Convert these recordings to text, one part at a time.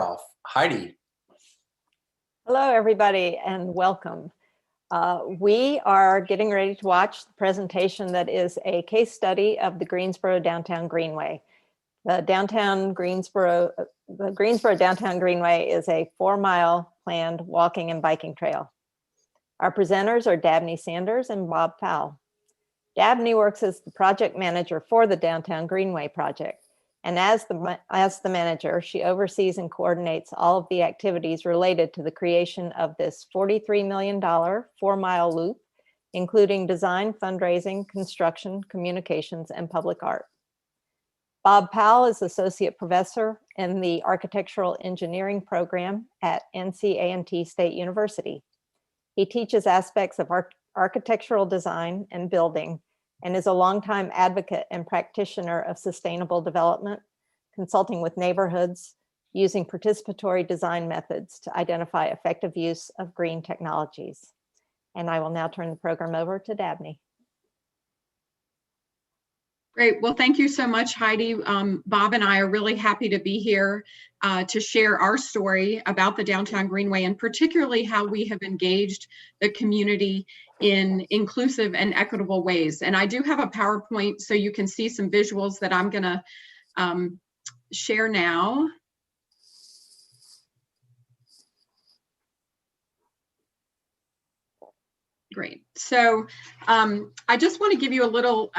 off. Heidi. Hello, everybody, and welcome. We are getting ready to watch the presentation that is a case study of the Greensboro Downtown Greenway. The Greensboro Downtown Greenway is a 4-mile planned walking and biking trail. Our presenters are Dabney Sanders and Bob Powell. Dabney works as the project manager for the Downtown Greenway project. And as the manager, she oversees and coordinates all of the activities related to the creation of this $43 million 4-mile loop, including design, fundraising, construction, communications, and public art. Bob Powell is associate professor in the architectural engineering program at NC State University. He teaches aspects of architectural design and building, and is a longtime advocate and practitioner of sustainable development, consulting with neighborhoods, using participatory design methods to identify effective use of green technologies. And I will now turn the program over to Dabney. Great. Well, thank you so much, Heidi. Bob and I are really happy to be here to share our story about the Downtown Greenway, and particularly how we have engaged the community in inclusive and equitable ways. And I do have a PowerPoint so you can see some visuals that I'm going to share now. Great. So I just want to give you a little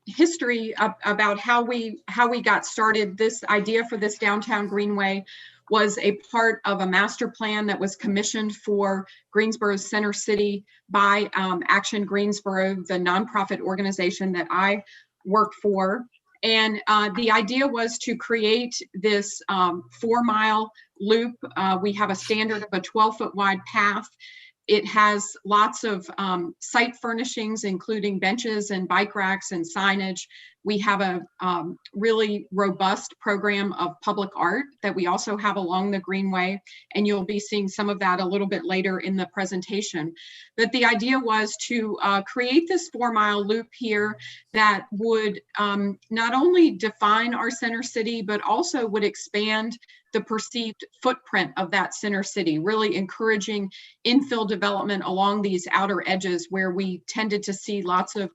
history about how we got started. This idea for this Downtown Greenway was a part of a master plan that was commissioned for Greensboro's Center City by Action Greensboro, the nonprofit organization that I work for. And the idea was to create this 4-mile loop. We have a standard of a 12-foot wide path. It has lots of site furnishings, including benches and bike racks and signage. We have a really robust program of public art that we also have along the Greenway, and you'll be seeing some of that a little bit later in the presentation. But the idea was to create this 4-mile loop here that would not only define our center city, but also would expand the perceived footprint of that center city, really encouraging infill development along these outer edges where we tended to see lots of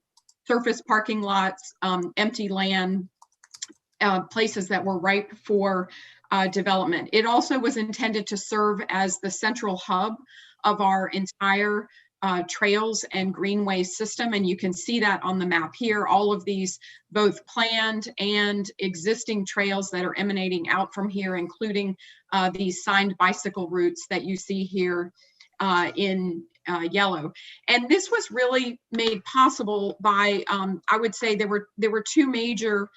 surface parking lots, empty land, places that were ripe for development. It also was intended to serve as the central hub of our entire trails and greenway system, and you can see that on the map here. All of these both planned and existing trails that are emanating out from here, including these signed bicycle routes that you see here in yellow. And this was really made possible by, I would say there were two major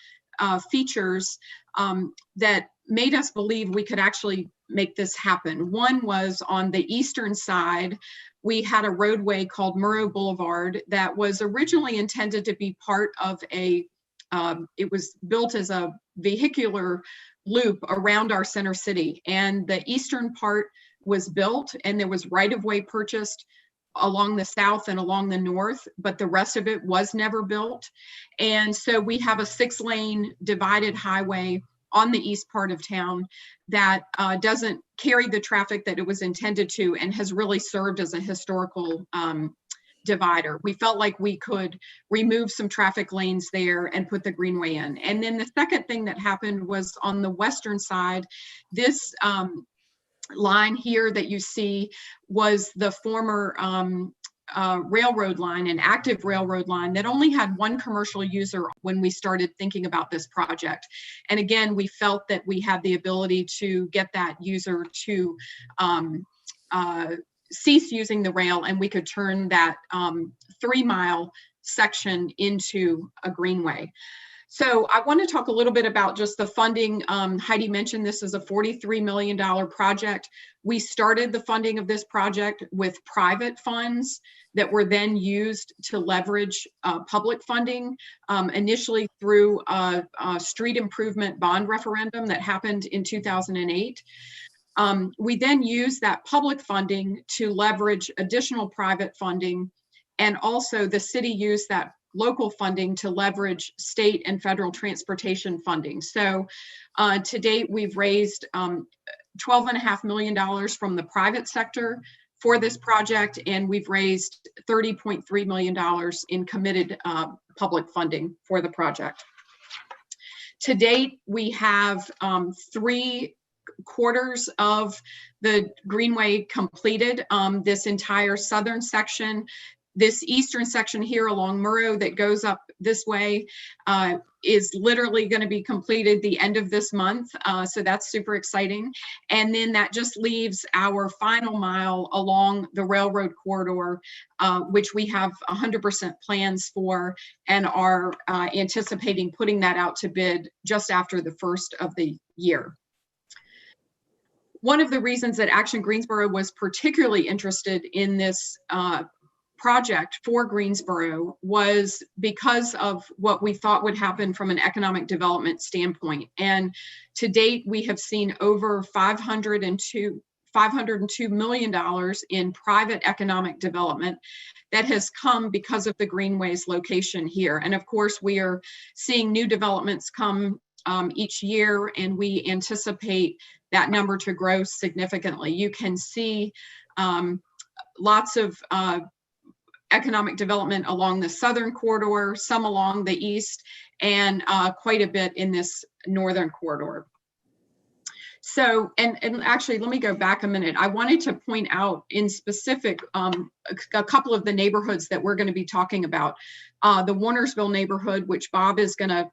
features that made us believe we could actually make this happen. One was on the eastern side, we had a roadway called Murrow Boulevard that was originally intended to be part of it was built as a vehicular loop around our center city. And the eastern part was built, and there was right-of-way purchased along the south and along the north, but the rest of it was never built. And so we have a 6-lane divided highway on the east part of town that doesn't carry the traffic that it was intended to, and has really served as a historical divider. We felt like we could remove some traffic lanes there and put the Greenway in. And then the second thing that happened was on the western side, this line here that you see was the former railroad line, an active railroad line that only had one commercial user when we started thinking about this project. And again, we felt that we had the ability to get that user to cease using the rail, and we could turn that 3-mile section into a greenway. So I want to talk a little bit about just the funding. Heidi mentioned this is a $43 million project. We started the funding of this project with private funds that were then used to leverage public funding, initially through a street improvement bond referendum that happened in 2008. We then used that public funding to leverage additional private funding, and also the city used that local funding to leverage state and federal transportation funding. So to date, we've raised $12.5 million from the private sector for this project, and we've raised $30.3 million in committed public funding for the project. To date, we have 3 quarters of the Greenway completed. This entire southern section, this eastern section here along Murrow that goes up this way is literally going to be completed the end of this month. So that's super exciting. And then that just leaves our final mile along the railroad corridor, which we have 100% plans for and are anticipating putting that out to bid just after the first of the year. One of the reasons that Action Greensboro was particularly interested in this project for Greensboro was because of what we thought would happen from an economic development standpoint. And to date, we have seen over $502 million in private economic development that has come because of the Greenway's location here. And of course, we are seeing new developments come each year, and we anticipate that number to grow significantly. You can see lots of economic development along the southern corridor, some along the east, and quite a bit in this northern corridor. So, and actually, let me go back a minute. I wanted to point out in specific a couple of the neighborhoods that we're going to be talking about. The Warnersville neighborhood, which Bob is going to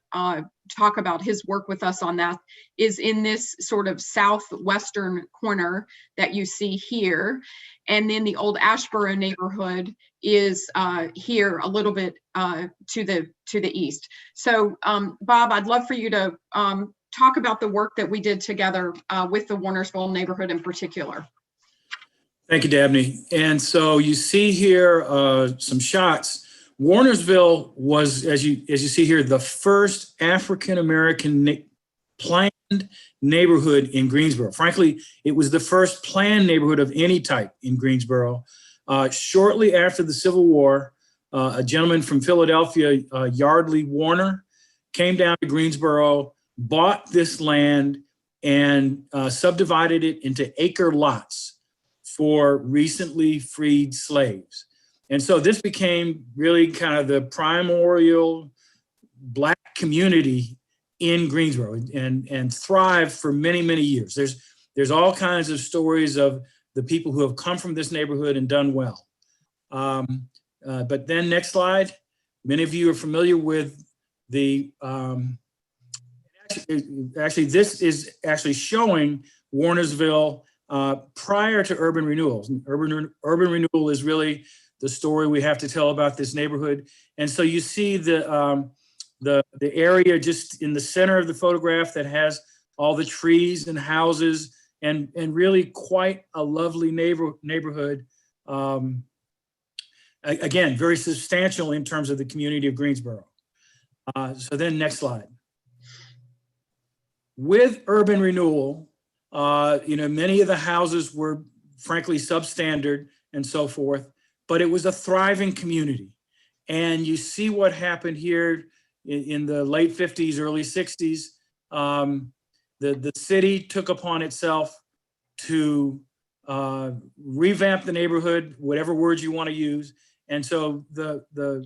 talk about his work with us on, that is in this sort of southwestern corner that you see here. And then the old Ashboro neighborhood is here a little bit to the east. So Bob, I'd love for you to talk about the work that we did together with the Warnersville neighborhood in particular. Thank you, Dabney. And so you see here some shots. Warnersville was, as you see here, the first African-American planned neighborhood in Greensboro. Frankly, it was the first planned neighborhood of any type in Greensboro. Shortly after the Civil War, a gentleman from Philadelphia, Yardley Warner, came down to Greensboro, bought this land, and subdivided it into acre lots for recently freed slaves. And so this became really kind of the primordial Black community in Greensboro and thrived for many, many years. There's all kinds of stories of the people who have come from this neighborhood and done well. But then next slide, many of you are familiar with the, actually this is actually showing Warnersville prior to urban renewal. Urban renewal is really the story we have to tell about this neighborhood. And so you see the area just in the center of the photograph that has all the trees and houses and really quite a lovely neighborhood. Again, very substantial in terms of the community of Greensboro. So then next slide. With urban renewal, many of the houses were frankly substandard and so forth, but it was a thriving community. And you see what happened here in the late 50s, early 60s. The city took upon itself to revamp the neighborhood, whatever words you want to use. And so the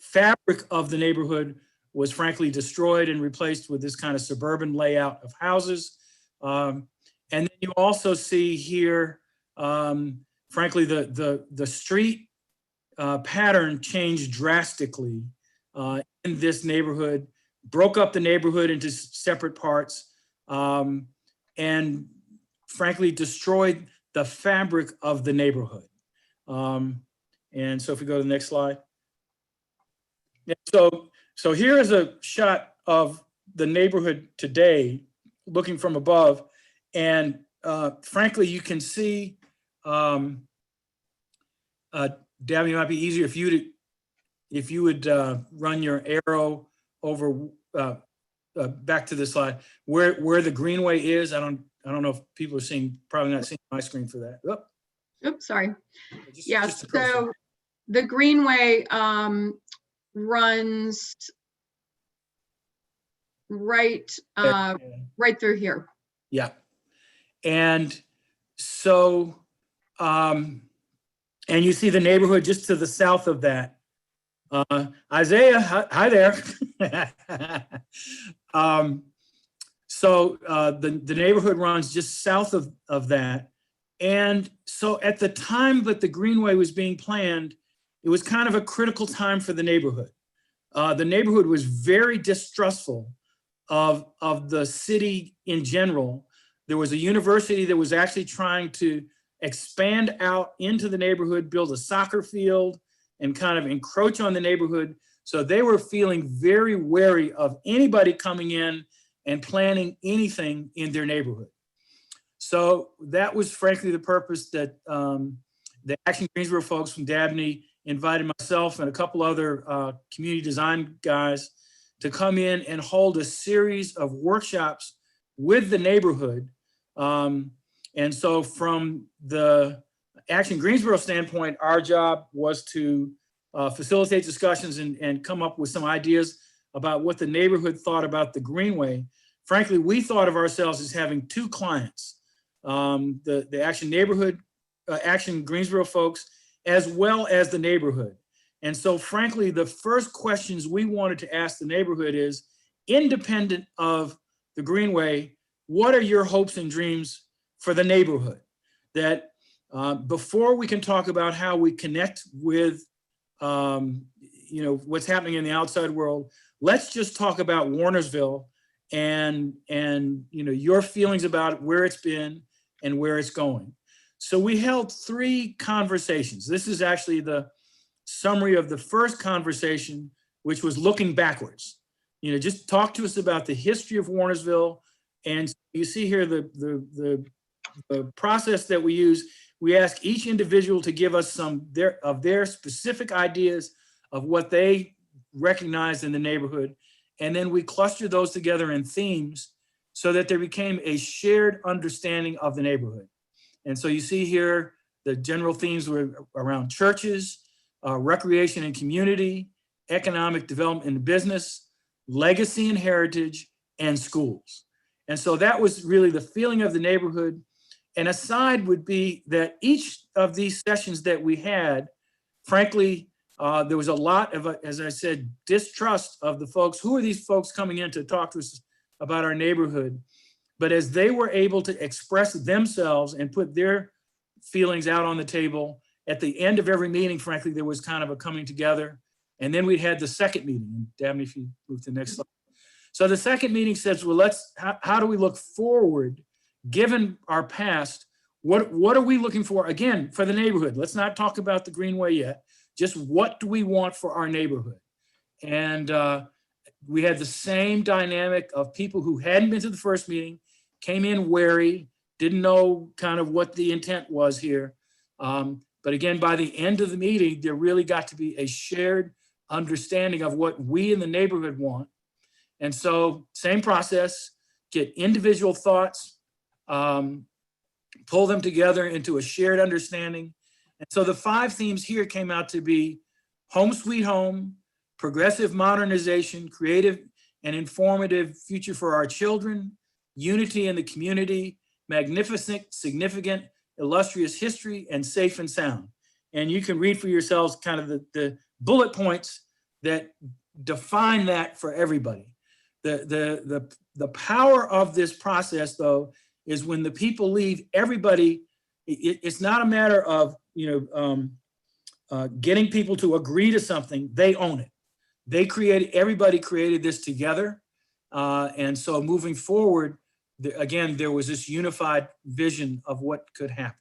fabric of the neighborhood was frankly destroyed and replaced with this kind of suburban layout of houses. And then you also see here, frankly, the street pattern changed drastically in this neighborhood, broke up the neighborhood into separate parts, and frankly destroyed the fabric of the neighborhood. And so if we go to the next slide. Yeah, so here is a shot of the neighborhood today, looking from above. And frankly, you can see, Dabney, it might be easier if you would run your arrow over back to the slide where the Greenway is. I don't know if people are seeing, probably not seeing my screen for that. Oh. Oops, sorry. So the Greenway runs right through here. Yeah. And so, and you see the neighborhood just to the south of that. Isaiah, hi there. The neighborhood runs just south of that. And so at the time that the Greenway was being planned, it was kind of a critical time for the neighborhood. The neighborhood was very distrustful of the city in general. There was a university that was actually trying to expand out into the neighborhood, build a soccer field, and kind of encroach on the neighborhood. So they were feeling very wary of anybody coming in and planning anything in their neighborhood. So that was frankly the purpose that the Action Greensboro folks from Dabney invited myself and a couple other community design guys to come in and hold a series of workshops with the neighborhood. And so from the Action Greensboro standpoint, our job was to facilitate discussions and come up with some ideas about what the neighborhood thought about the Greenway. Frankly, we thought of ourselves as having two clients, the Action Greensboro folks, as well as the neighborhood. And so frankly, the first questions we wanted to ask the neighborhood is, independent of the Greenway, what are your hopes and dreams for the neighborhood? That before we can talk about how we connect with what's happening in the outside world, let's just talk about Warnersville and your feelings about where it's been and where it's going. So we held 3 conversations. This is actually the summary of the first conversation, which was looking backwards. Just talk to us about the history of Warnersville. And you see here the process that we use. We ask each individual to give us some of their specific ideas of what they recognize in the neighborhood. And then we cluster those together in themes so that there became a shared understanding of the neighborhood. And so you see here, the general themes were around churches, recreation and community, economic development and business, legacy and heritage, and schools. And so that was really the feeling of the neighborhood. And aside would be that each of these sessions that we had, frankly, there was a lot of, as I said, distrust of the folks. Who are these folks coming in to talk to us about our neighborhood? But as they were able to express themselves and put their feelings out on the table, at the end of every meeting, frankly, there was kind of a coming together. And then we had the second meeting. Dabney, if you move to the next slide. So the second meeting says, well, how do we look forward, given our past? What are we looking for, again, for the neighborhood? Let's not talk about the Greenway yet. Just what do we want for our neighborhood? And we had the same dynamic of people who hadn't been to the first meeting, came in wary, didn't know kind of what the intent was here. But again, by the end of the meeting, there really got to be a shared understanding of what we in the neighborhood want. And so same process, get individual thoughts, pull them together into a shared understanding. And so the 5 themes here came out to be home sweet home, progressive modernization, creative and informative future for our children, unity in the community, magnificent, significant, illustrious history, and safe and sound. And you can read for yourselves kind of the bullet points that define that for everybody. The power of this process, though, is when the people leave, everybody, it's not a matter of getting people to agree to something. They own it. Everybody created this together. And so moving forward, again, there was this unified vision of what could happen.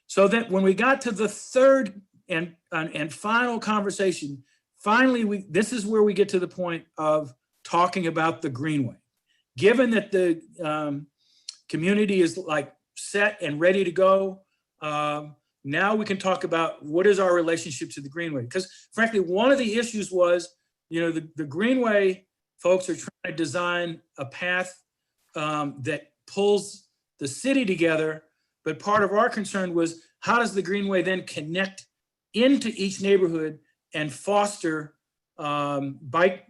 So that when we got to the third and final conversation, finally, this is where we get to the point of talking about the Greenway. Given that the community is like set and ready to go, now we can talk about what is our relationship to the Greenway. Because frankly, one of the issues was, the Greenway folks are trying to design a path that pulls the city together. But part of our concern was, how does the Greenway then connect into each neighborhood and foster bike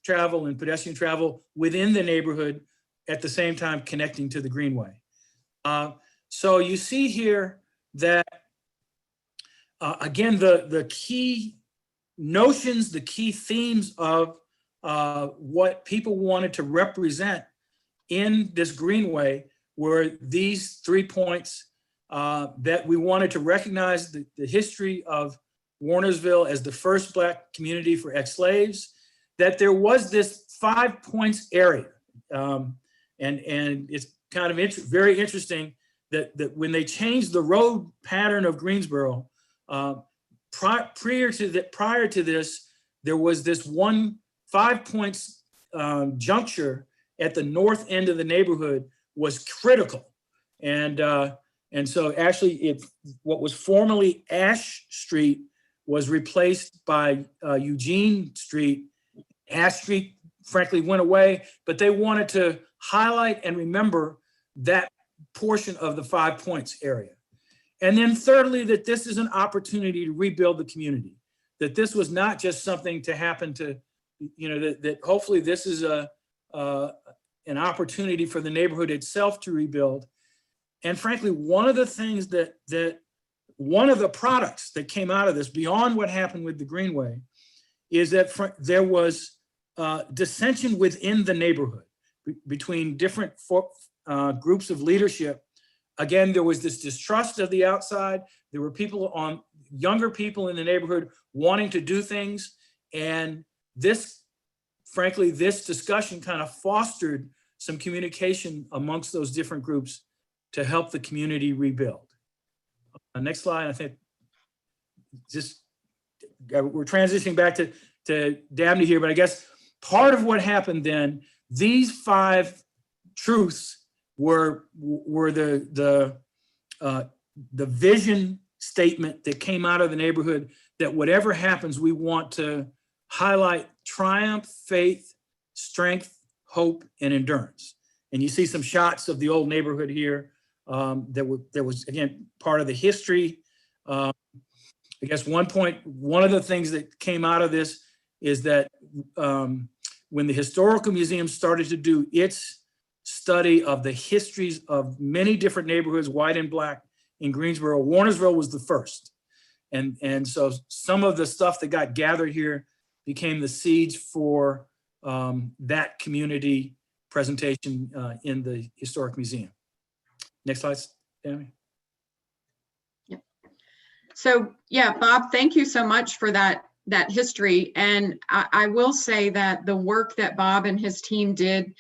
travel and pedestrian travel within the neighborhood at the same time connecting to the Greenway. So you see here that, again, the key notions, the key themes of what people wanted to represent in this Greenway were these 3 points, that we wanted to recognize the history of Warnersville as the first Black community for ex-slaves, that there was this 5 points area. And it's kind of very interesting that when they changed the road pattern of Greensboro, prior to this, there was this 5 points juncture at the north end of the neighborhood was critical. And so actually what was formerly Ash Street was replaced by Eugene Street. Ash Street frankly went away, but they wanted to highlight and remember that portion of the 5 points area. And then thirdly, that this is an opportunity to rebuild the community, that this was not just something to happen to, that hopefully this is an opportunity for the neighborhood itself to rebuild. And frankly, one of the things one of the products that came out of this, beyond what happened with the Greenway, is that there was dissension within the neighborhood between different groups of leadership. Again, there was this distrust of the outside. There were younger people in the neighborhood wanting to do things. And frankly, this discussion kind of fostered some communication amongst those different groups to help the community rebuild. Next slide. I think we're transitioning back to Dabney here, but I guess part of what happened then, these 5 truths were the vision statement that came out of the neighborhood, that whatever happens, we want to highlight triumph, faith, strength, hope, and endurance. And you see some shots of the old neighborhood here. That was again part of the history. I guess one of the things that came out of this is that when the Historical Museum started to do its study of the histories of many different neighborhoods, white and Black, in Greensboro, Warnersville was the first. And so some of the stuff that got gathered here became the seeds for that community presentation in the Historic Museum. Next slide, Tammy. Yep. So yeah, Bob, thank you so much for that history. And I will say that the work that Bob and his team did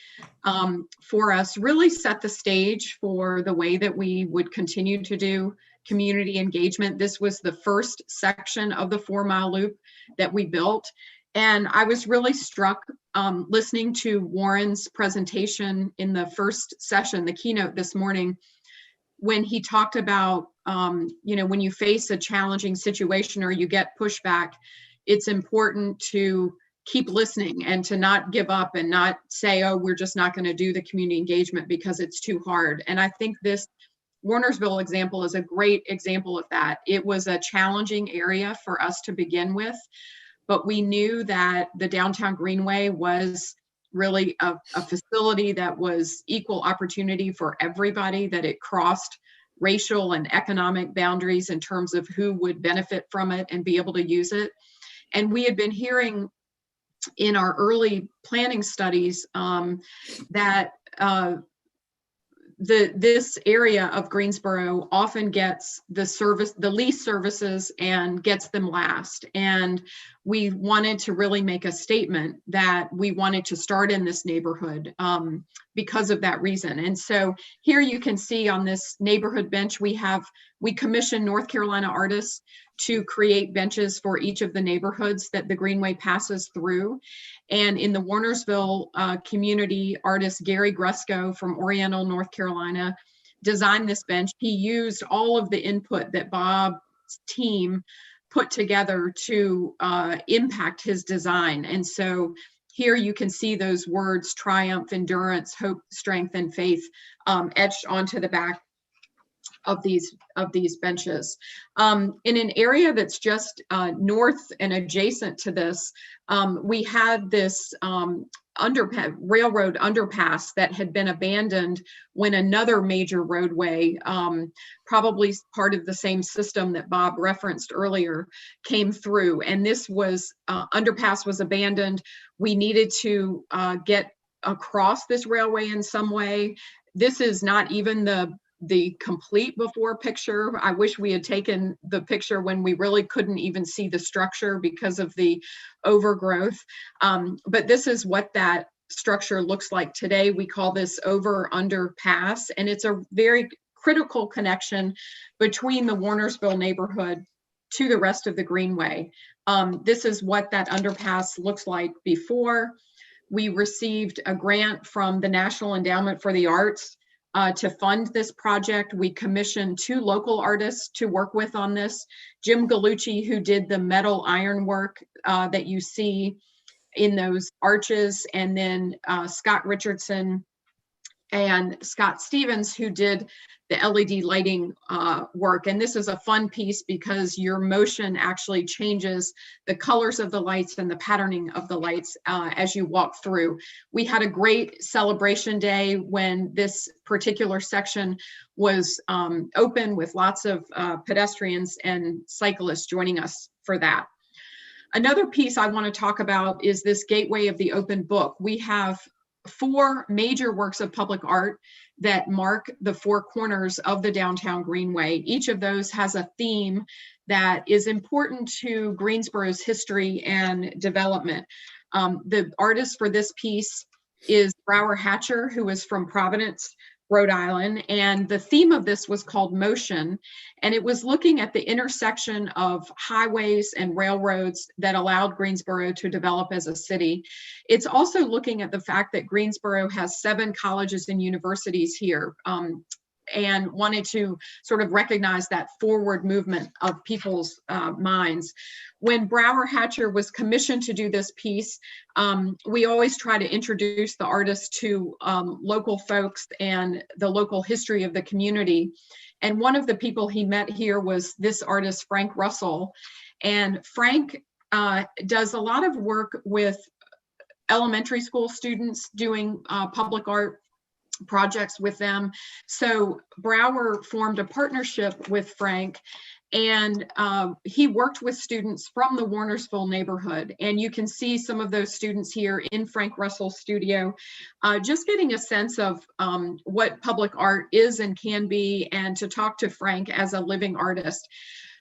for us really set the stage for the way that we would continue to do community engagement. This was the first section of the 4 mile loop that we built. And I was really struck listening to Warren's presentation in the first session, the keynote this morning, when he talked about, when you face a challenging situation or you get pushback, it's important to keep listening and to not give up and not say, oh, we're just not going to do the community engagement because it's too hard. And I think this Warnersville example is a great example of that. It was a challenging area for us to begin with, but we knew that the downtown Greenway was really a facility that was equal opportunity for everybody, that it crossed racial and economic boundaries in terms of who would benefit from it and be able to use it. And we had been hearing in our early planning studies that this area of Greensboro often gets the least services and gets them last. And we wanted to really make a statement that we wanted to start in this neighborhood because of that reason. And so here you can see on this neighborhood bench, we commissioned North Carolina artists to create benches for each of the neighborhoods that the Greenway passes through. And in the Warnersville community, artist Gary Gresco from Oriental, North Carolina, designed this bench. He used all of the input that Bob's team put together to impact his design. And so here you can see those words: triumph, endurance, hope, strength, and faith etched onto the back of these benches. In an area that's just north and adjacent to this, we had this railroad underpass that had been abandoned when another major roadway, probably part of the same system that Bob referenced earlier, came through. And this was underpass was abandoned. We needed to get across this railway in some way. This is not even the complete before picture. I wish we had taken the picture when we really couldn't even see the structure because of the overgrowth. But this is what that structure looks like today. We call this over-under pass, and it's a very critical connection between the Warnersville neighborhood to the rest of the Greenway. This is what that underpass looks like before. We received a grant from the National Endowment for the Arts to fund this project. We commissioned 2 local artists to work with on this. Jim Gallucci, who did the metal ironwork that you see in those arches, and then Scott Richardson and Scott Stevens, who did the LED lighting work. And this is a fun piece because your motion actually changes the colors of the lights and the patterning of the lights as you walk through. We had a great celebration day when this particular section was open, with lots of pedestrians and cyclists joining us for that. Another piece I want to talk about is this Gateway of the Open Book. We have 4 major works of public art that mark the 4 corners of the downtown Greenway. Each of those has a theme that is important to Greensboro's history and development. The artist for this piece is Brower Hatcher, who is from Providence, Rhode Island, and the theme of this was called Motion, and it was looking at the intersection of highways and railroads that allowed Greensboro to develop as a city. It's also looking at the fact that Greensboro has 7 colleges and universities here, and wanted to sort of recognize that forward movement of people's minds. When Brower Hatcher was commissioned to do this piece, we always try to introduce the artist to local folks and the local history of the community. And one of the people he met here was this artist, Frank Russell. And Frank does a lot of work with elementary school students, doing public art projects with them. So Brower formed a partnership with Frank, and he worked with students from the Warnersville neighborhood. And you can see some of those students here in Frank Russell's studio, just getting a sense of what public art is and can be, and to talk to Frank as a living artist.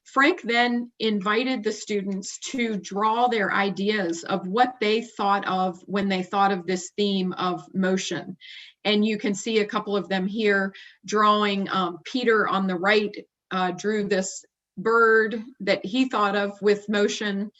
Frank then invited the students to draw their ideas of what they thought of when they thought of this theme of motion. And you can see a couple of them here drawing. Peter on the right drew this bird that he thought of with motion.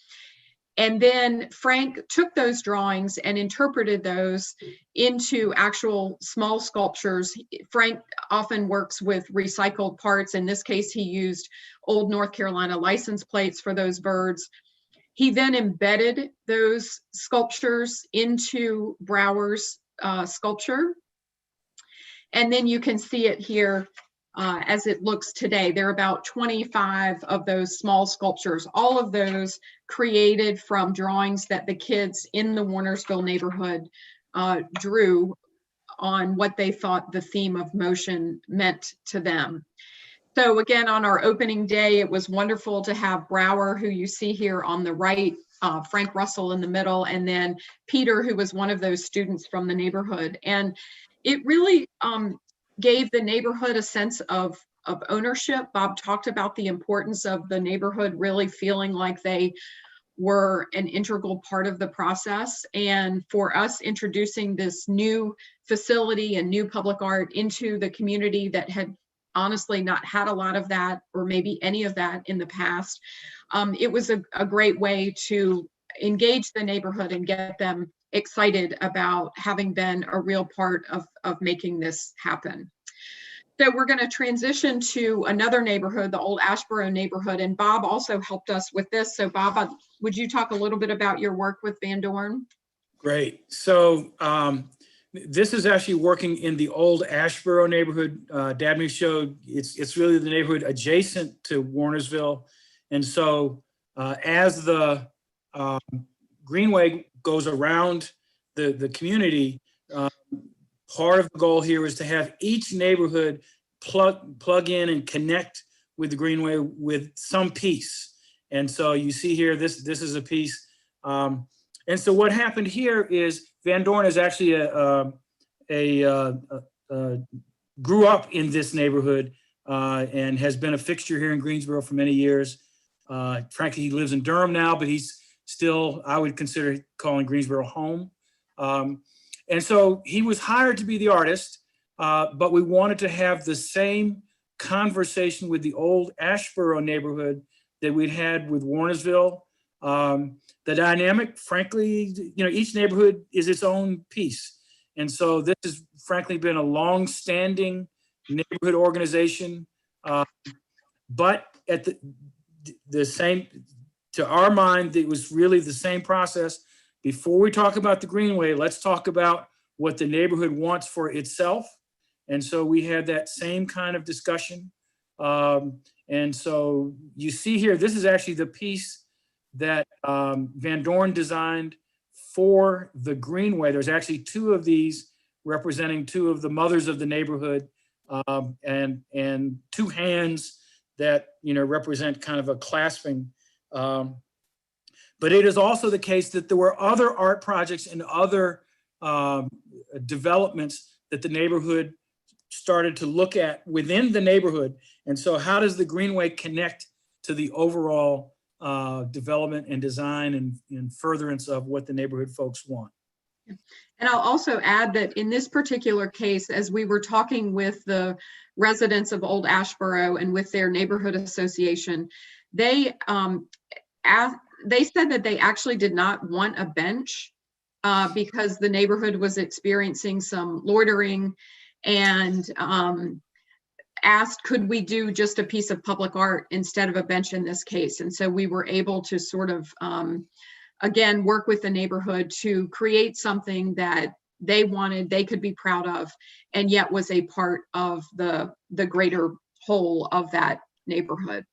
And then Frank took those drawings and interpreted those into actual small sculptures. Frank often works with recycled parts. In this case, he used old North Carolina license plates for those birds. He then embedded those sculptures into Brower's sculpture. And then you can see it here as it looks today. There are about 25 of those small sculptures, all of those created from drawings that the kids in the Warnersville neighborhood drew on what they thought the theme of motion meant to them. So again, on our opening day, it was wonderful to have Brower, who you see here on the right, Frank Russell in the middle, and then Peter, who was one of those students from the neighborhood. And it really gave the neighborhood a sense of ownership. Bob talked about the importance of the neighborhood really feeling like they were an integral part of the process. And for us introducing this new facility and new public art into the community that had honestly not had a lot of that, or maybe any of that in the past, it was a great way to engage the neighborhood and get them excited about having been a real part of making this happen. So we're going to transition to another neighborhood, the old Ashboro neighborhood, and Bob also helped us with this. So Bob, would you talk a little bit about your work with Van Dorn? Great. So This is actually working in the old Ashboro neighborhood. Dabney showed it's really the neighborhood adjacent to Warnersville. And so as the Greenway goes around the community, part of the goal here is to have each neighborhood plug in and connect with the Greenway with some piece. And so you see here, this is a piece. And so what happened here is Van Dorn is actually grew up in this neighborhood and has been a fixture here in Greensboro for many years. Frankly, he lives in Durham now, but he's still, I would consider calling Greensboro home. And so he was hired to be the artist, but we wanted to have the same conversation with the old Ashboro neighborhood that we'd had with Warnersville. The dynamic, frankly, each neighborhood is its own piece. And so this has frankly been a long-standing neighborhood organization, but at the same, to our mind, it was really the same process. Before we talk about the Greenway, let's talk about what the neighborhood wants for itself. And so we had that same kind of discussion. And so you see here, this is actually the piece that Van Dorn designed for the Greenway. There's actually two of these representing two of the mothers of the neighborhood, and two hands that represent kind of a clasping. But it is also the case that there were other art projects and other developments that the neighborhood started to look at within the neighborhood. And so how does the Greenway connect to the overall development and design and furtherance of what the neighborhood folks want? And I'll also add that in this particular case, as we were talking with the residents of Old Ashboro and with their neighborhood association, they said that they actually did not want a bench because the neighborhood was experiencing some loitering, and asked, could we do just a piece of public art instead of a bench in this case? And so we were able to sort of, again, work with the neighborhood to create something that they wanted, they could be proud of, and yet was a part of the greater whole of that neighborhood.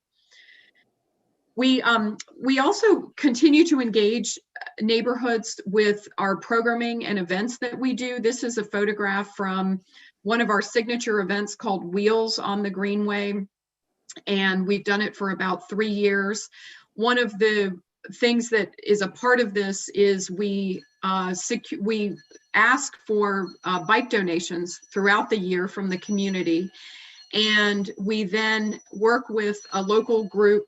We also continue to engage neighborhoods with our programming and events that we do. This is a photograph from one of our signature events called Wheels on the Greenway, and we've done it for about 3 years. One of the things that is a part of this is we ask for bike donations throughout the year from the community. And we then work with a local group,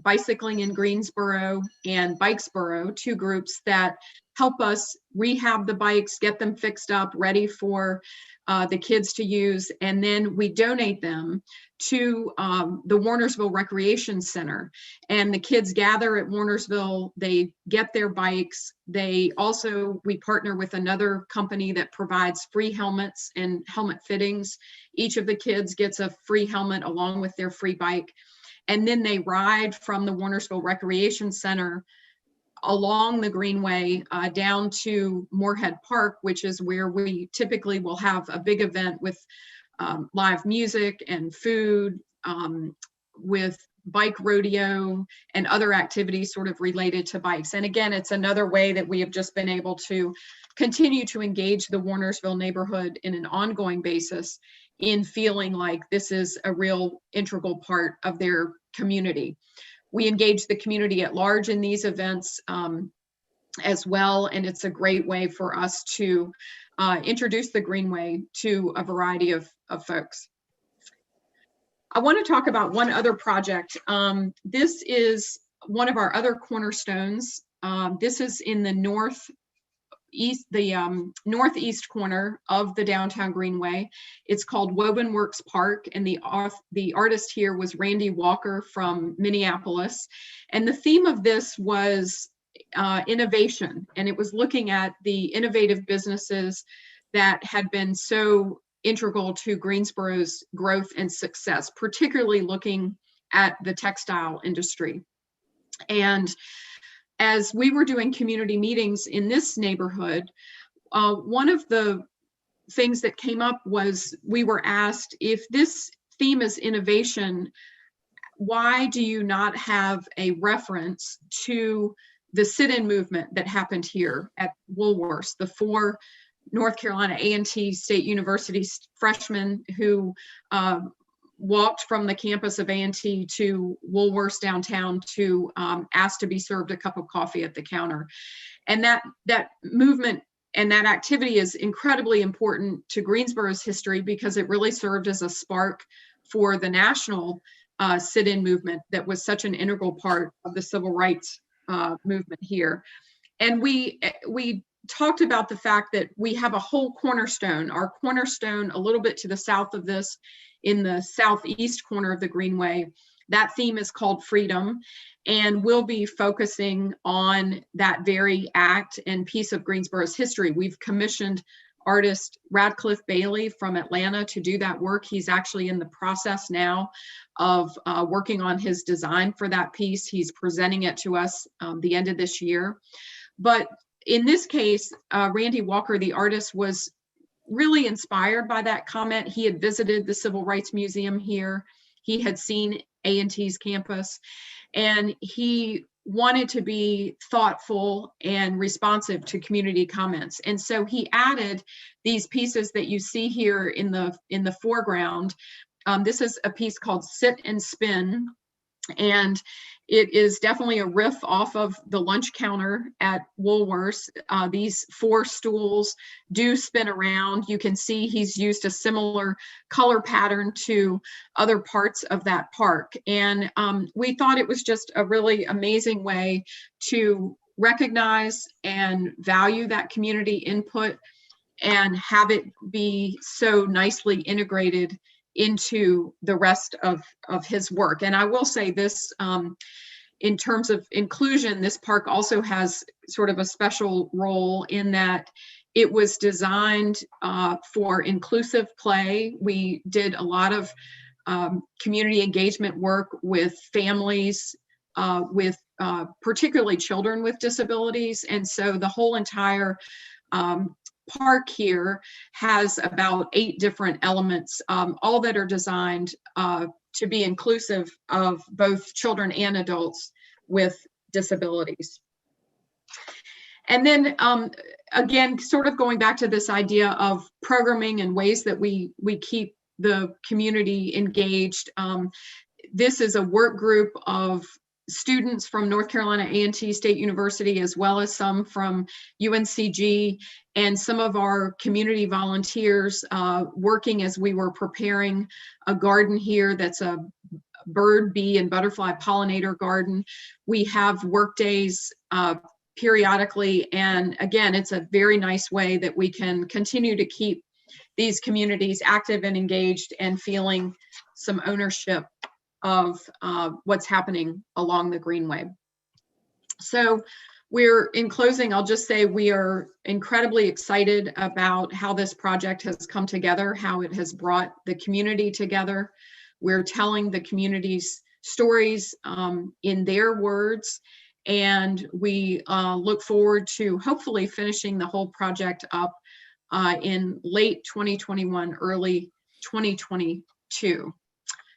Bicycling in Greensboro and Bikesboro, two groups that help us rehab the bikes, get them fixed up, ready for the kids to use. And then we donate them to the Warnersville Recreation Center. And the kids gather at Warnersville, they get their bikes. We partner with another company that provides free helmets and helmet fittings. Each of the kids gets a free helmet along with their free bike. And then they ride from the Warnersville Recreation Center along the Greenway down to Moorhead Park, which is where we typically will have a big event with live music and food, with bike rodeo and other activities sort of related to bikes. And again, it's another way that we have just been able to continue to engage the Warnersville neighborhood in an ongoing basis in feeling like this is a real integral part of their community. We engage the community at large in these events as well, and it's a great way for us to introduce the Greenway to a variety of folks. I want to talk about one other project. This is one of our other cornerstones. This is in the northeast corner of the downtown Greenway. It's called Woven Works Park, and the artist here was Randy Walker from Minneapolis. And the theme of this was innovation, and it was looking at the innovative businesses that had been so integral to Greensboro's growth and success, particularly looking at the textile industry. And as we were doing community meetings in this neighborhood, one of the things that came up was we were asked, if this theme is innovation, why do you not have a reference to the sit-in movement that happened here at Woolworths, the 4 North Carolina A&T State University freshmen who walked from the campus of A&T to Woolworths downtown to ask to be served a cup of coffee at the counter. And that movement and that activity is incredibly important to Greensboro's history because it really served as a spark for the national sit-in movement that was such an integral part of the civil rights movement here. And we talked about the fact that we have a whole cornerstone. Our cornerstone, a little bit to the south of this, in the southeast corner of the Greenway, that theme is called Freedom. And we'll be focusing on that very act and piece of Greensboro's history. We've commissioned artist Radcliffe Bailey from Atlanta to do that work. He's actually in the process now of working on his design for that piece. He's presenting it to us the end of this year. But in this case, Randy Walker, the artist, was really inspired by that comment. He had visited the Civil Rights Museum here. He had seen A&T's campus, and he wanted to be thoughtful and responsive to community comments. And so he added these pieces that you see here in the foreground. This is a piece called Sit and Spin, and it is definitely a riff off of the lunch counter at Woolworths. These 4 stools do spin around. You can see he's used a similar color pattern to other parts of that park. And we thought it was just a really amazing way to recognize and value that community input and have it be so nicely integrated into the rest of his work. And I will say this, in terms of inclusion, this park also has sort of a special role in that it was designed for inclusive play. We did a lot of community engagement work with families, with particularly children with disabilities. And so the whole entire park here has about 8 different elements, all that are designed to be inclusive of both children and adults with disabilities. And then again, sort of going back to this idea of programming and ways that we keep the community engaged. This is a work group of students from North Carolina A&T State University, as well as some from UNCG, and some of our community volunteers working as we were preparing a garden here that's a bird, bee, and butterfly pollinator garden. We have work days periodically, and again, it's a very nice way that we can continue to keep these communities active and engaged and feeling some ownership of what's happening along the Greenway. So in closing, I'll just say we are incredibly excited about how this project has come together, how it has brought the community together. We're telling the community's stories in their words, and we look forward to hopefully finishing the whole project up in late 2021, early 2022.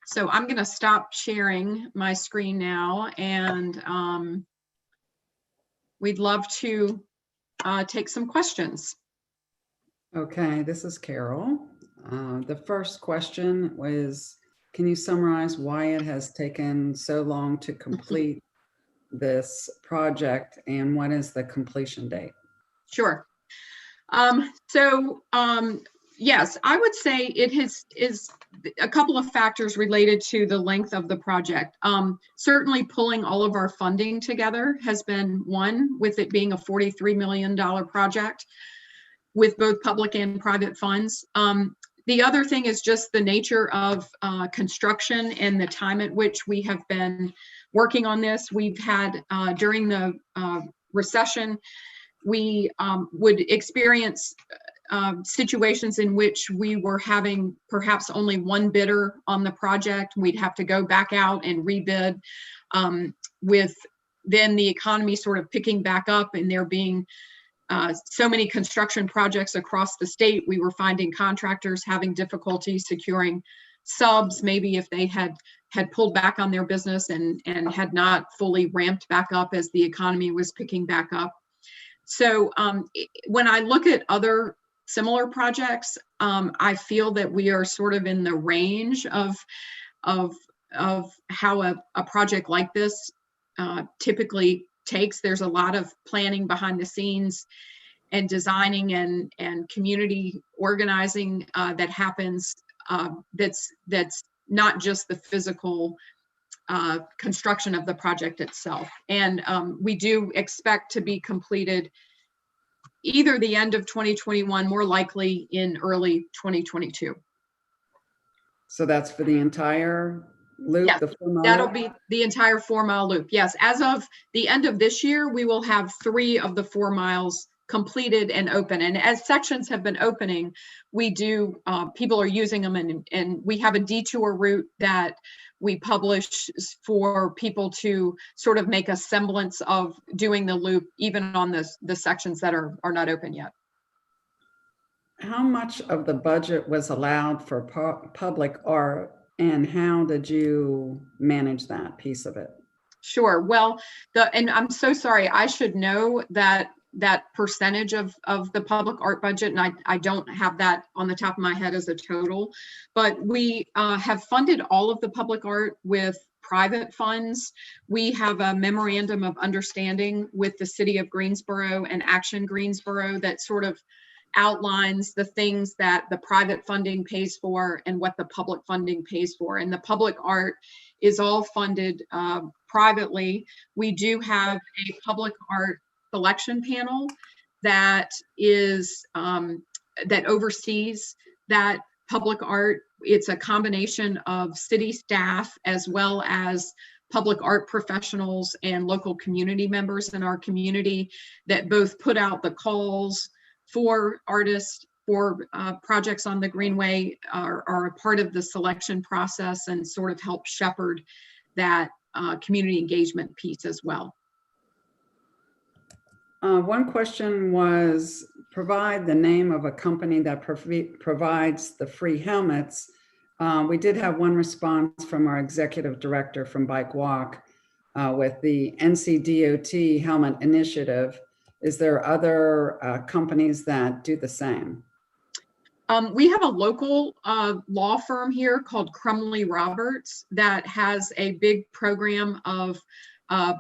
So I'm going to stop sharing my screen now, and we'd love to take some questions. Okay, this is Carol. The first question was, can you summarize why it has taken so long to complete this project, and what is the completion date? Sure. Yes, I would say it is a couple of factors related to the length of the project. Certainly pulling all of our funding together has been one, with it being a $43 million project with both public and private funds. The other thing is just the nature of construction and the time at which we have been working on this. We've had, during the recession, we would experience situations in which we were having perhaps only one bidder on the project. We'd have to go back out and rebid, with then the economy sort of picking back up and there being so many construction projects across the state, we were finding contractors having difficulty securing subs, maybe if they had pulled back on their business and had not fully ramped back up as the economy was picking back up. So when I look at other similar projects, I feel that we are sort of in the range of how a project like this typically takes. There's a lot of planning behind the scenes and designing and community organizing that happens. That's not just the physical construction of the project itself. And we do expect to be completed either the end of 2021, more likely in early 2022. So that's for the entire loop? Yes, the 4 mile that'll loop? be the entire 4 mile loop. Yes, as of the end of this year, we will have 3 of the 4 miles completed and open. And as sections have been opening, we do, people are using them, and we have a detour route that we publish for people to sort of make a semblance of doing the loop, even on the sections that are not open yet. How much of the budget was allowed for public art, and how did you manage that piece of it? Sure. Well, and I'm so sorry, I should know that percentage of the public art budget, and I don't have that on the top of my head as a total, but we have funded all of the public art with private funds. We have a memorandum of understanding with the city of Greensboro and Action Greensboro that sort of outlines the things that the private funding pays for and what the public funding pays for. And the public art is all funded privately. We do have a public art selection panel that is that oversees that public art. It's a combination of city staff as well as public art professionals and local community members in our community that both put out the calls for artists for projects on the Greenway, are a part of the selection process and sort of help shepherd that community engagement piece as well. One question was, provide the name of a company that provides the free helmets. We did have one response from our executive director from Bike Walk with the NCDOT Helmet Initiative. Is there other companies that do the same? We have a local law firm here called Crumley Roberts that has a big program of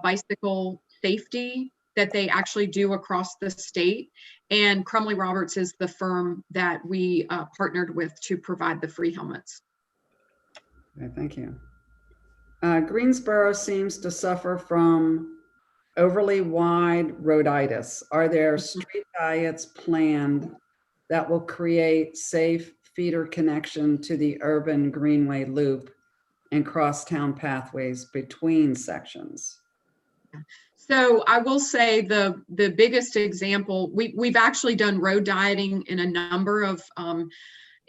bicycle safety that they actually do across the state. And Crumley Roberts is the firm that we partnered with to provide the free helmets. Okay, thank you. Greensboro seems to suffer from overly wide roaditis. Are there street diets planned that will create safe feeder connection to the urban Greenway loop and crosstown pathways between sections? So I will say the biggest example, we've actually done road dieting in a number of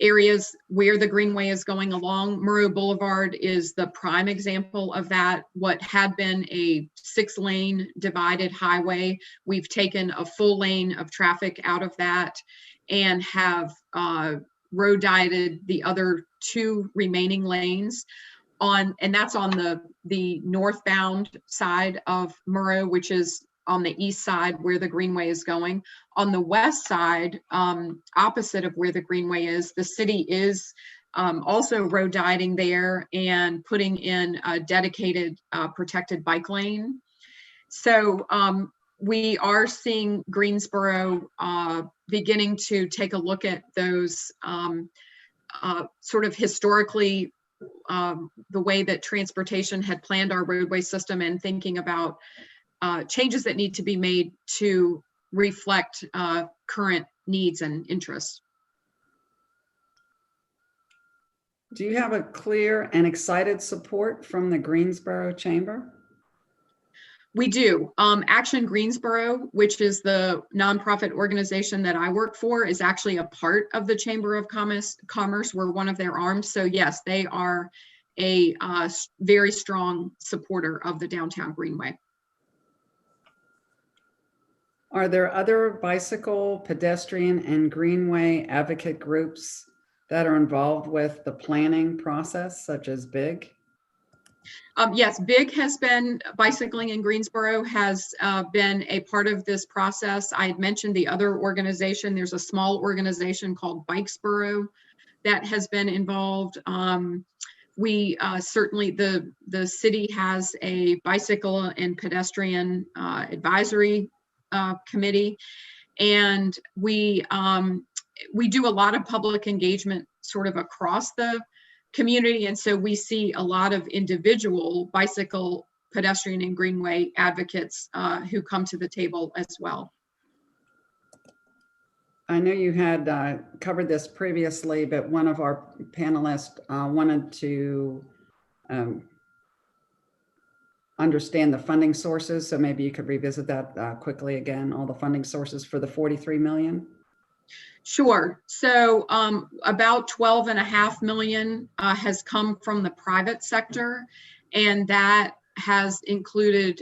areas where the Greenway is going along. Murrow Boulevard is the prime example of that. What had been a 6-lane divided highway, we've taken a full lane of traffic out of that and have road dieted the other 2 remaining lanes and that's on the northbound side of Murrow, which is on the east side where the Greenway is going. On the west side, opposite of where the Greenway is, the city is also road dieting there and putting in a dedicated protected bike lane. So we are seeing Greensboro beginning to take a look at those sort of historically the way that transportation had planned our roadway system and thinking about changes that need to be made to reflect current needs and interests. Do you have a clear and excited support from the Greensboro Chamber? We do. Action Greensboro, which is the nonprofit organization that I work for, is actually a part of the Chamber of Commerce. We're one of their arms. So yes, they are a very strong supporter of the downtown Greenway. Are there other bicycle, pedestrian, and greenway advocate groups that are involved with the planning process, such as BIG? Yes, BIG has been, Bicycling in Greensboro has been a part of this process. I had mentioned the other organization. There's a small organization called Bikesboro that has been involved. We certainly, the city has a bicycle and pedestrian advisory committee, and we do a lot of public engagement sort of across the community, and so we see a lot of individual bicycle, pedestrian, and greenway advocates who come to the table as well. I know you had covered this previously, but one of our panelists wanted to understand the funding sources. So maybe you could revisit that quickly again, all the funding sources for the 43 million. Sure. So about 12.5 million has come from the private sector, and that has included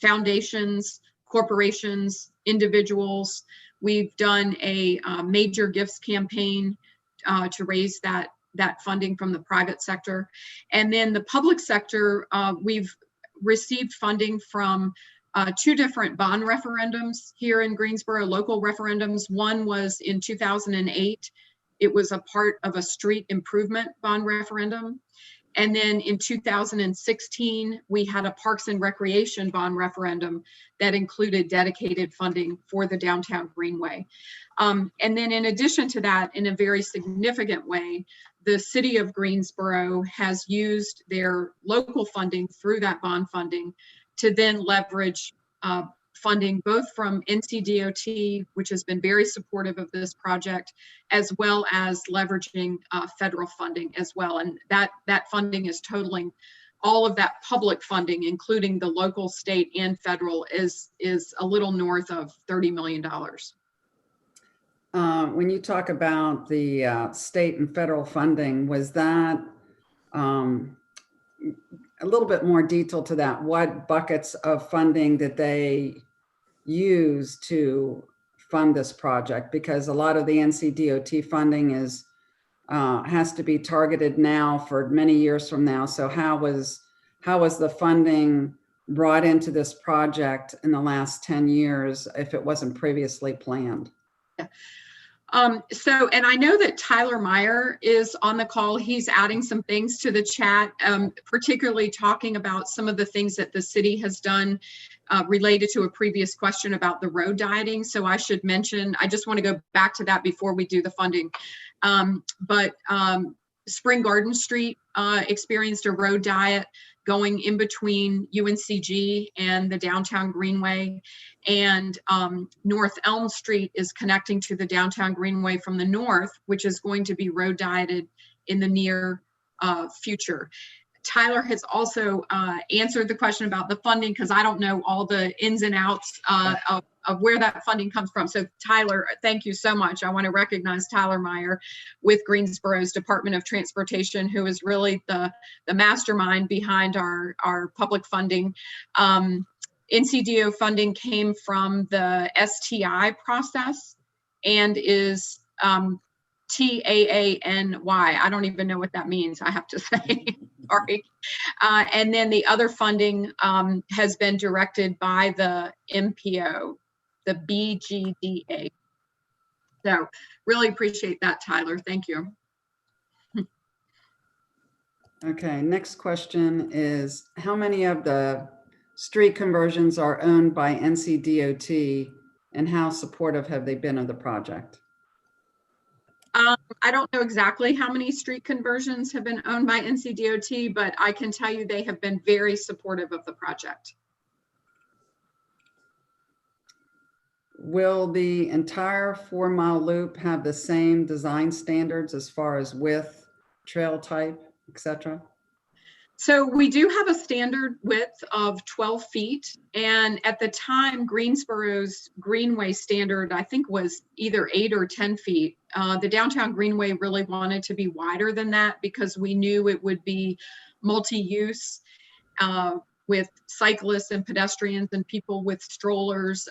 foundations, corporations, individuals. We've done a major gifts campaign to raise that funding from the private sector. And then the public sector, we've received funding from 2 different bond referendums here in Greensboro, local referendums. One was in 2008. It was a part of a street improvement bond referendum. And then in 2016, we had a Parks and Recreation bond referendum that included dedicated funding for the downtown Greenway. And then in addition to that, in a very significant way, the city of Greensboro has used their local funding through that bond funding to then leverage funding both from NCDOT, which has been very supportive of this project, as well as leveraging federal funding as well. And that funding is totaling, all of that public funding, including the local, state, and federal, is a little north of $30 million. When you talk about the state and federal funding, was that a little bit more detail to that? What buckets of funding did they use to fund this project? Because a lot of the NCDOT funding is has to be targeted now for many years from now. So how was the funding brought into this project in the last 10 years if it wasn't previously planned? Yeah. And I know that Tyler Meyer is on the call. He's adding some things to the chat, particularly talking about some of the things that the city has done related to a previous question about the road dieting. So I should mention, I just want to go back to that before we do the funding. But Spring Garden Street experienced a road diet going in between UNCG and the downtown Greenway. And North Elm Street is connecting to the downtown Greenway from the north, which is going to be road dieted in the near future. Tyler has also answered the question about the funding, because I don't know all the ins and outs of where that funding comes from. So Tyler, thank you so much. I want to recognize Tyler Meyer with Greensboro's Department of Transportation, who is really the mastermind behind our public funding. NCDO funding came from the STI process and is TAANY. I don't even know what that means, I have to say. Sorry. And then the other funding has been directed by the MPO, the BGDA. So really appreciate that, Tyler. Thank you. Okay, next question is, how many of the street conversions are owned by NCDOT, and how supportive have they been of the project? I don't know exactly how many street conversions have been owned by NCDOT, but I can tell you they have been very supportive of the project. Will the entire 4-mile loop have the same design standards as far as width, trail type, etc.? So we do have a standard width of 12 feet. And at the time, Greensboro's Greenway standard, I think, was either 8 or 10 feet. The downtown Greenway really wanted to be wider than that because we knew it would be multi-use with cyclists and pedestrians and people with strollers.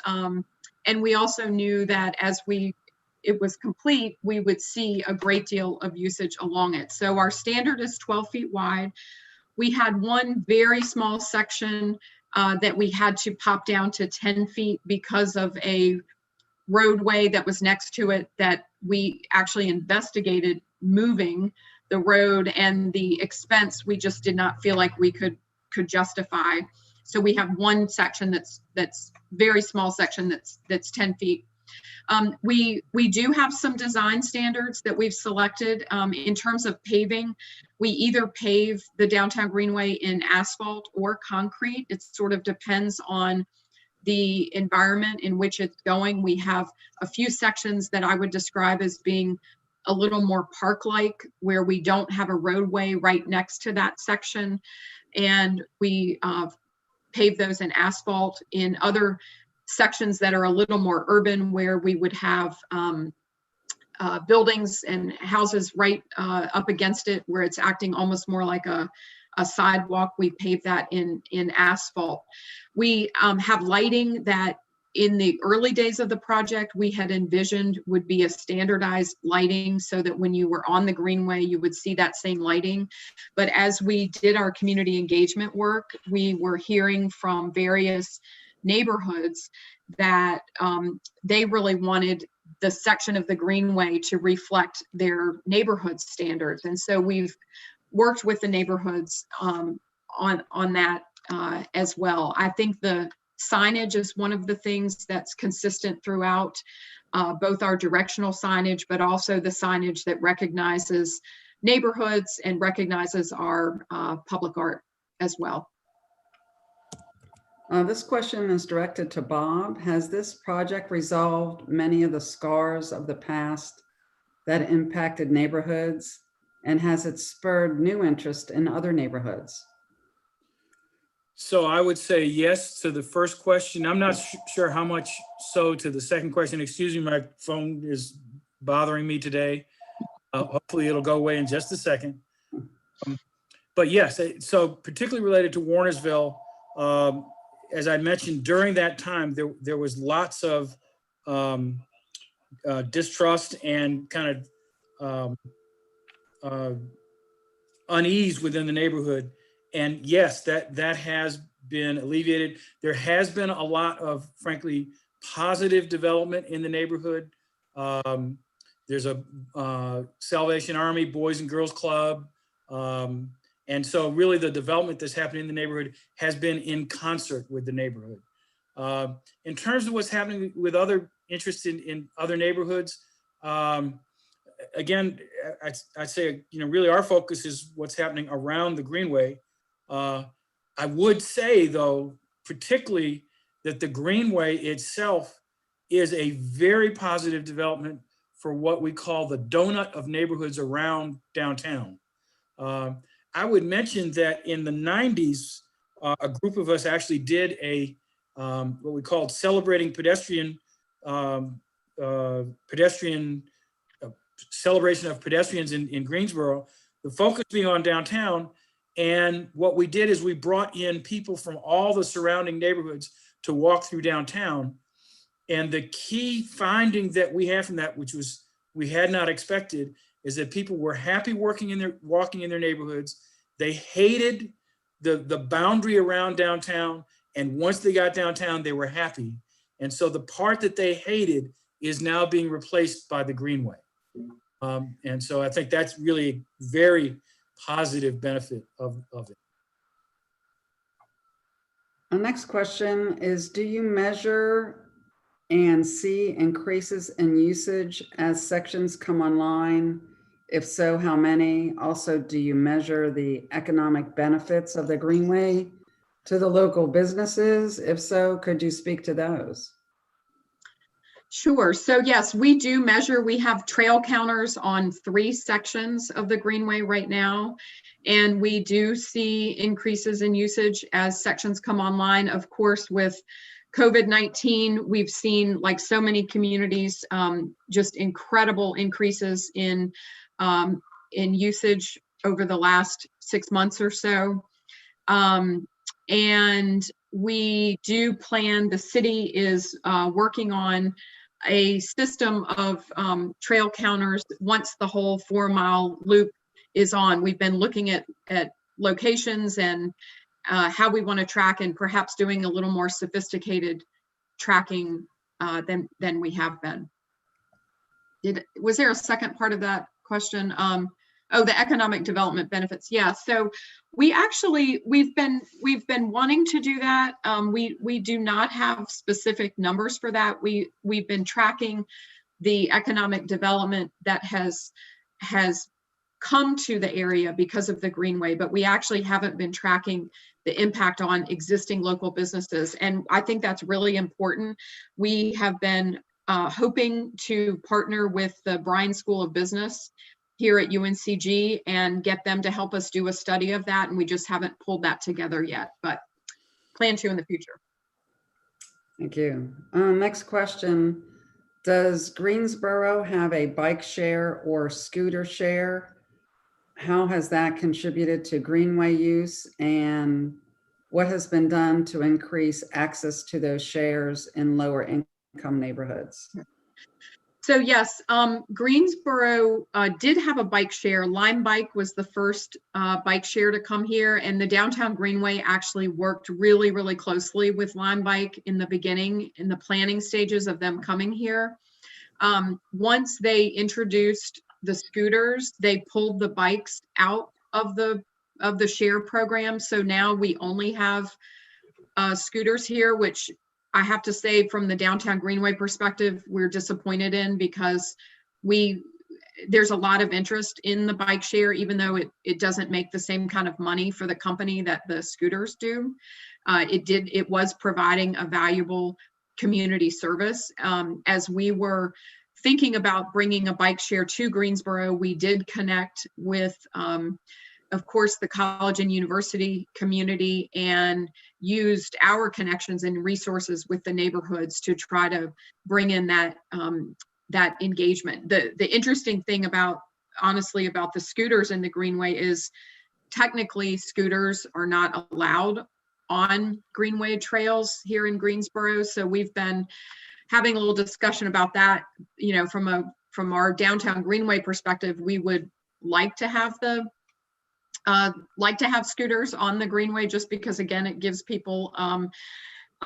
And we also knew that as it was complete, we would see a great deal of usage along it. So our standard is 12 feet wide. We had one very small section that we had to pop down to 10 feet because of a roadway that was next to it that we actually investigated moving the road, and the expense we just did not feel like we could justify. So we have one section that's very small section that's 10 feet. We do have some design standards that we've selected in terms of paving. We either pave the downtown Greenway in asphalt or concrete. It sort of depends on the environment in which it's going. We have a few sections that I would describe as being a little more park-like, where we don't have a roadway right next to that section. And we pave those in asphalt. In other sections that are a little more urban, where we would have buildings and houses right up against it, where it's acting almost more like a sidewalk, we pave that in asphalt. We have lighting that in the early days of the project, we had envisioned would be a standardized lighting, so that when you were on the Greenway, you would see that same lighting. But as we did our community engagement work, we were hearing from various neighborhoods that they really wanted the section of the Greenway to reflect their neighborhood standards. And so we've worked with the neighborhoods on that as well. I think the signage is one of the things that's consistent throughout, both our directional signage, but also the signage that recognizes neighborhoods and recognizes our public art as well. This question is directed to Bob. Has this project resolved many of the scars of the past that impacted neighborhoods? And has it spurred new interest in other neighborhoods? So I would say yes to the first question. I'm not sure how much so to the second question. Excuse me, my phone is bothering me today. Hopefully it'll go away in just a second. But yes, so particularly related to Warnersville, as I mentioned, during that time, there was lots of distrust and kind of unease within the neighborhood. And yes, that has been alleviated. There has been a lot of, frankly, positive development in the neighborhood. There's a Salvation Army Boys and Girls Club. And so really the development that's happening in the neighborhood has been in concert with the neighborhood. In terms of what's happening with other interests in other neighborhoods, again, I'd say, really our focus is what's happening around the Greenway. I would say, though, particularly that the Greenway itself is a very positive development for what we call the donut of neighborhoods around downtown. I would mention that in the 90s, a group of us actually did what we called celebrating pedestrian, celebration of pedestrians in Greensboro, the focus being on downtown. And what we did is we brought in people from all the surrounding neighborhoods to walk through downtown. And the key finding that we have from that, which was we had not expected, is that people were happy walking in their neighborhoods. They hated the boundary around downtown. And once they got downtown, they were happy. And so the part that they hated is now being replaced by the Greenway. And so I think that's really a very positive benefit of it. Our next question is, do you measure and see increases in usage as sections come online? If so, how many? Also, do you measure the economic benefits of the Greenway to the local businesses? If so, could you speak to those? Sure. So yes, we do measure. We have trail counters on 3 sections of the Greenway right now. And we do see increases in usage as sections come online. Of course, with COVID-19, we've seen, like so many communities, just incredible increases in usage over the last 6 months or so. And we do plan, the city is working on a system of trail counters once the whole 4-mile loop is on. We've been looking at locations and how we want to track, and perhaps doing a little more sophisticated tracking than we have been. Was there a second part of that question? Oh, the economic development benefits. Yeah, so we've been wanting to do that. We do not have specific numbers for that. We've been tracking the economic development that has come to the area because of the Greenway, but we actually haven't been tracking the impact on existing local businesses. And I think that's really important. We have been hoping to partner with the Bryan School of Business here at UNCG and get them to help us do a study of that. And we just haven't pulled that together yet, but plan to in the future. Thank you. Next question. Does Greensboro have a bike share or scooter share? How has that contributed to Greenway use, and what has been done to increase access to those shares in lower income neighborhoods? So yes, Greensboro did have a bike share. Lime Bike was the first bike share to come here, and the Downtown Greenway actually worked really, really closely with Lime Bike in the beginning, in the planning stages of them coming here. Once they introduced the scooters, they pulled the bikes out of the share program. So now we only have scooters here, which I have to say, from the Downtown Greenway perspective, we're disappointed in, because there's a lot of interest in the bike share, even though it doesn't make the same kind of money for the company that the scooters do. It was providing a valuable community service. As we were thinking about bringing a bike share to Greensboro, we did connect with, of course, the college and university community, and used our connections and resources with the neighborhoods to try to bring in that engagement. The interesting thing honestly about the scooters in the Greenway is, technically scooters are not allowed on Greenway trails here in Greensboro. So we've been having a little discussion about that. You know, from our Downtown Greenway perspective, we would like to have scooters on the Greenway, just because, again, it gives people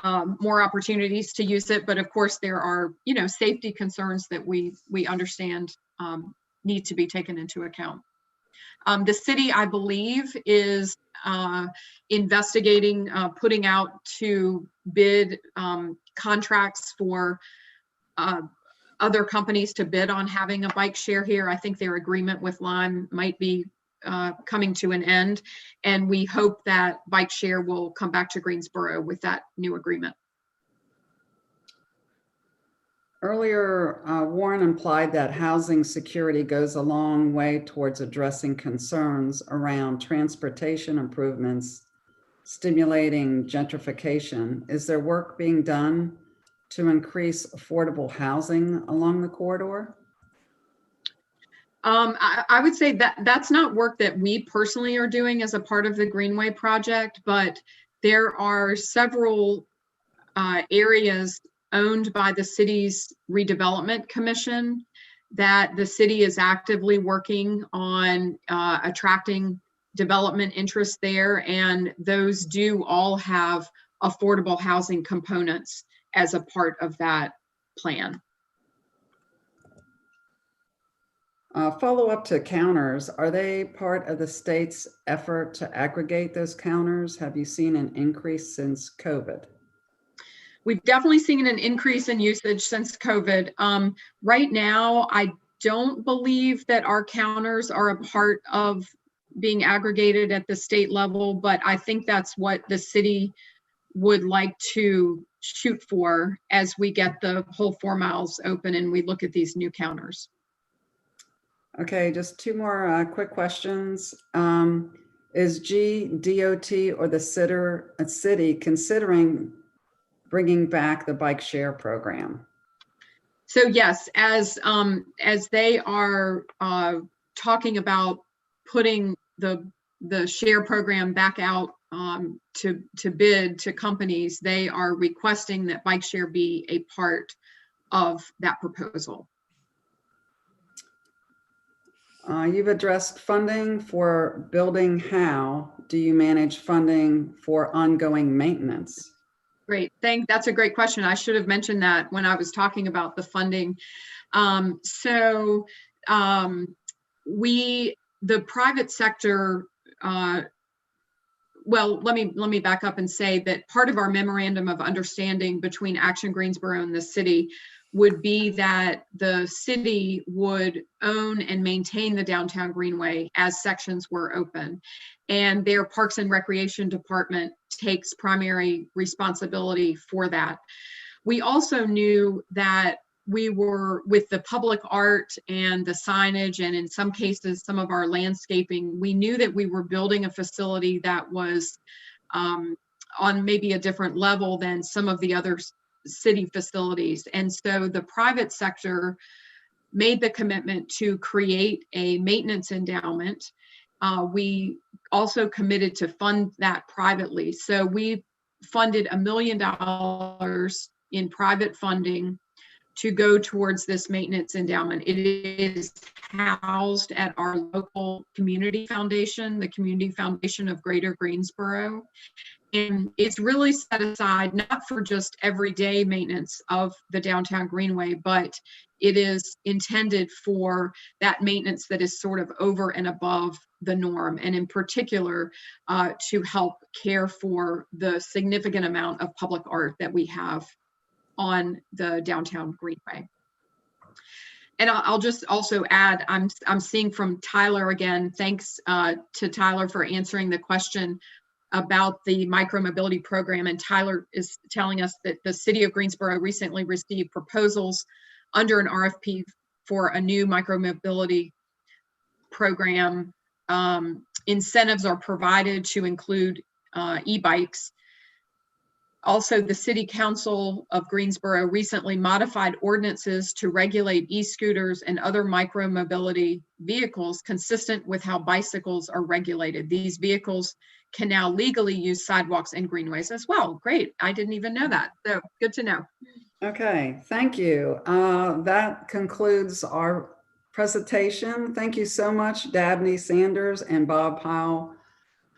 more opportunities to use it. But of course, there are, safety concerns that we understand need to be taken into account. The city, I believe, is investigating putting out to bid contracts for other companies to bid on having a bike share here. I think their agreement with Lime might be coming to an end, and we hope that bike share will come back to Greensboro with that new agreement. Earlier, Warren implied that housing security goes a long way towards addressing concerns around transportation improvements, stimulating gentrification. Is there work being done to increase affordable housing along the corridor? I would say that that's not work that we personally are doing as a part of the Greenway project, but there are several areas owned by the city's redevelopment commission that the city is actively working on attracting development interest there, and those do all have affordable housing components as a part of that plan. Follow up to counters. Are they part of the state's effort to aggregate those counters? Have you seen an increase since COVID? We've definitely seen an increase in usage since COVID. Right now, I don't believe that our counters are a part of being aggregated at the state level, but I think that's what the city would like to shoot for as we get the whole 4 miles open and we look at these new counters. Okay, just two more quick questions. Is GDOT or the city considering bringing back the bike share program? So yes, as they are talking about putting the share program back out to bid to companies, they are requesting that bike share be a part of that proposal. You've addressed funding for building. How do you manage funding for ongoing maintenance? Great, that's a great question. I should have mentioned that when I was talking about the funding. The private sector, well, let me back up and say that part of our memorandum of understanding between Action Greensboro and the city would be that the city would own and maintain the downtown Greenway as sections were open, and their Parks and Recreation Department takes primary responsibility for that. We also knew that we were, with the public art and the signage, and in some cases, some of our landscaping, we knew that we were building a facility that was on maybe a different level than some of the other city facilities. And so the private sector made the commitment to create a maintenance endowment. We also committed to fund that privately. So we funded $1 million in private funding to go towards this maintenance endowment. It is housed at our local community foundation, the Community Foundation of Greater Greensboro. And it's really set aside not for just everyday maintenance of the downtown Greenway, but it is intended for that maintenance that is sort of over and above the norm, and in particular to help care for the significant amount of public art that we have on the downtown Greenway. And I'll just also add, I'm seeing from Tyler again, thanks to Tyler for answering the question about the micromobility program. And Tyler is telling us that the city of Greensboro recently received proposals under an RFP for a new micromobility program. Incentives are provided to include e-bikes. Also, the City Council of Greensboro recently modified ordinances to regulate e-scooters and other micromobility vehicles consistent with how bicycles are regulated. These vehicles can now legally use sidewalks and greenways as well. Great, I didn't even know that, so good to know. Okay, thank you. That concludes our presentation. Thank you so much, Dabney Sanders and Bob Powell.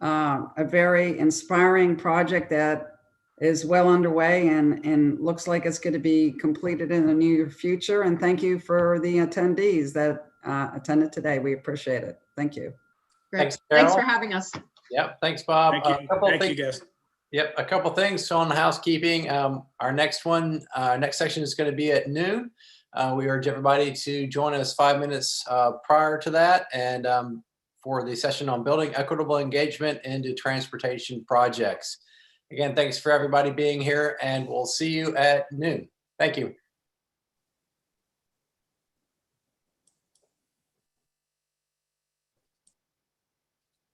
A very inspiring project that is well underway and looks like it's going to be completed in the near future. And thank you for the attendees that attended today. We appreciate it. Thank you. Great. Thanks, Carol. Thanks for having us. Yep, thanks, Bob. Thank you, guys. Yep, a couple things on housekeeping. Our next section is going to be at noon. We urge everybody to join us 5 minutes prior to that, and for the session on building equitable engagement into transportation projects. Again, thanks for everybody being here, and we'll see you at noon. Thank you.